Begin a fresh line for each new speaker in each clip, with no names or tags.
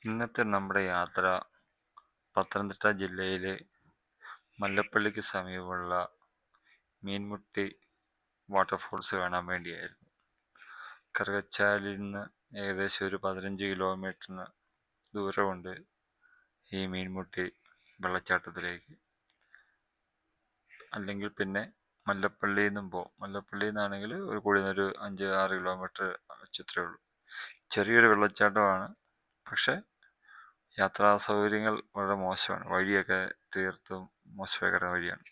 ഇന്നത്തെ നമ്മുടെ യാത്ര പത്തനംതിട്ട ജില്ലയിലെ മല്ലപ്പള്ളിക്ക് സമീപമുള്ള മീൻമുട്ടി വാട്ടർഫോൾസ് കാണാൻ വേണ്ടിയായിരുന്നു. കറുകച്ചാലിൽ നിന്ന് ഏകദേശം ഒരു 15 കിലോമീറ്ററിന് ദൂരമുണ്ട് ഈ മീൻമുട്ടി വെള്ളച്ചാട്ടത്തിലേക്ക്. അല്ലെങ്കിൽ പിന്നെ മല്ലപ്പള്ളിയിൽ നിന്നും പോകും. മല്ലപ്പള്ളിയിൽ നിന്നാണെങ്കിൽ ഒരു 5-6 കിലോമീറ്റർ ചിത്രമേ ഉള്ളൂ. ചെറിയൊരു വെള്ളച്ചാട്ടമാണ്, പക്ഷേ യാത്രാ സൗകര്യങ്ങൾ വളരെ മോശമാണ്. വഴിയൊക്കെ തീർത്തും മോശമായ കിടന്ന വഴിയാണ്.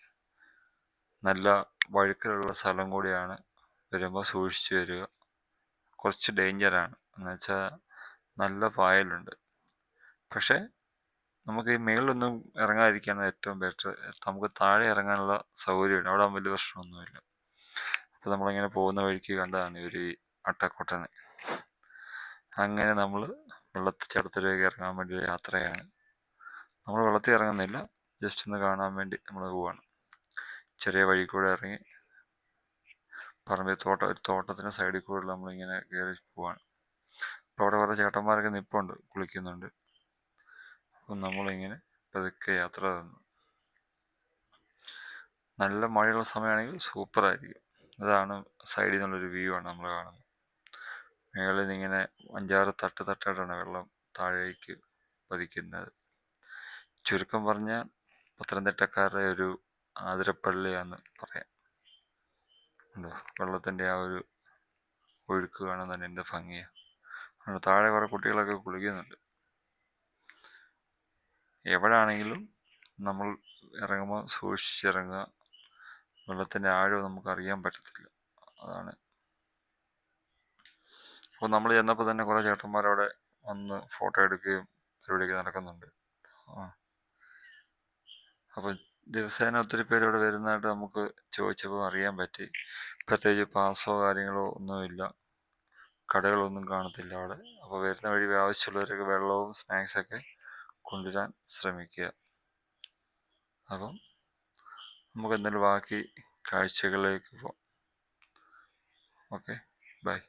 നല്ല വഴുക്കലുള്ള സ്ഥലം കൂടിയാണ്. വരുമ്പോൾ സൂക്ഷിച്ച് വരിക. കുറച്ച് ഡേഞ്ചറാണ്, എന്നുവെച്ചാൽ നല്ല പായലുണ്ട്. പക്ഷേ നമുക്ക് ഈ മേളിലൊന്നും ഇറങ്ങാതിരിക്കുകയാണ് ഏറ്റവും ബെറ്റർ. നമുക്ക് താഴെ ഇറങ്ങാനുള്ള സൗകര്യമുണ്ട്, അവിടെ വലിയ പ്രശ്നമൊന്നുമില്ല. അപ്പോൾ നമ്മളിങ്ങനെ പോകുന്ന വഴിക്ക് കണ്ടതാണ് ഒരു അട്ടക്കുട്ടനെ. അങ്ങനെ നമ്മൾ വെള്ളച്ചാട്ടത്തിലേക്ക് ഇറങ്ങാൻ വേണ്ടി യാത്രയാണ്. നമ്മൾ വെള്ളത്തിൽ ഇറങ്ങുന്നില്ല, ജസ്റ്റ് ഒന്ന് കാണാൻ വേണ്ടി നമ്മൾ പോവാണ്. ചെറിയ വഴി കൂടെ ഇറങ്ങി പറമ്പിൽ ഒരു തോട്ടത്തിൻ്റെ സൈഡിൽ കൂടെ നമ്മളിങ്ങനെ കയറി പോവാണ്. അപ്പോൾ അവിടെ കുറേ ചേട്ടന്മാരൊക്കെ നിൽപ്പുണ്ട്, കുളിക്കുന്നുണ്ട്. അപ്പം നമ്മളിങ്ങനെ പതുക്കെ യാത്ര തന്നു. നല്ല മഴയുള്ള സമയമാണെങ്കിൽ സൂപ്പറായിരിക്കും. അതാണ് സൈഡിൽ നിന്നുള്ളൊരു വ്യൂ ആണ് നമ്മൾ കാണുന്നത്. മേളിൽ നിന്ന് ഇങ്ങനെ 5-6 തട്ടായിട്ടാണ് വെള്ളം താഴേക്ക് പതിക്കുന്നത്. ചുരുക്കം പറഞ്ഞാൽ പത്തനംതിട്ടക്കാരുടെ ഒരു ആതിരപ്പള്ളിയാന്ന് പറയാം. വെള്ളത്തിൻ്റെ ആ ഒരു ഒഴുക്ക് കാണാൻ തന്നെ എന്ത് ഭംഗിയാണ്. താഴെ കുറേ കുട്ടികളൊക്കെ കുളിക്കുന്നുണ്ട്. എവിടെയാണെങ്കിലും നമ്മൾ ഇറങ്ങുമ്പോൾ സൂക്ഷിച്ചിറങ്ങുക. വെള്ളത്തിൻ്റെ ആഴം നമുക്കറിയാൻ പറ്റത്തില്ല, അതാണ്. അപ്പോൾ നമ്മൾ ചെന്നപ്പോൾ തന്നെ കുറേ ചേട്ടന്മാരവിടെ വന്ന് ഫോട്ടോ എടുക്കുകയും പരിപാടിയൊക്കെ നടക്കുന്നുണ്ട്. അപ്പോൾ ദിവസേന ഒത്തിരി പേര് ഇവിടെ വരുന്നതായിട്ട് നമുക്ക് ചോദിച്ചപ്പോൾ അറിയാൻ പറ്റി. പ്രത്യേകിച്ച് പാസോ കാര്യങ്ങളോ ഒന്നുമില്ല, കടകളൊന്നും കാണത്തില്ല അവിടെ. അപ്പോൾ വരുന്ന വഴി ആവശ്യമുള്ളവരൊക്കെ വെള്ളവും സ്നാക്സൊക്കെ കൊണ്ടുവരാൻ ശ്രമിക്കുക. അപ്പം നമുക്ക് എന്തായാലും ബാക്കി കാഴ്ചകളിലേക്ക് പോകാം. Okay, by.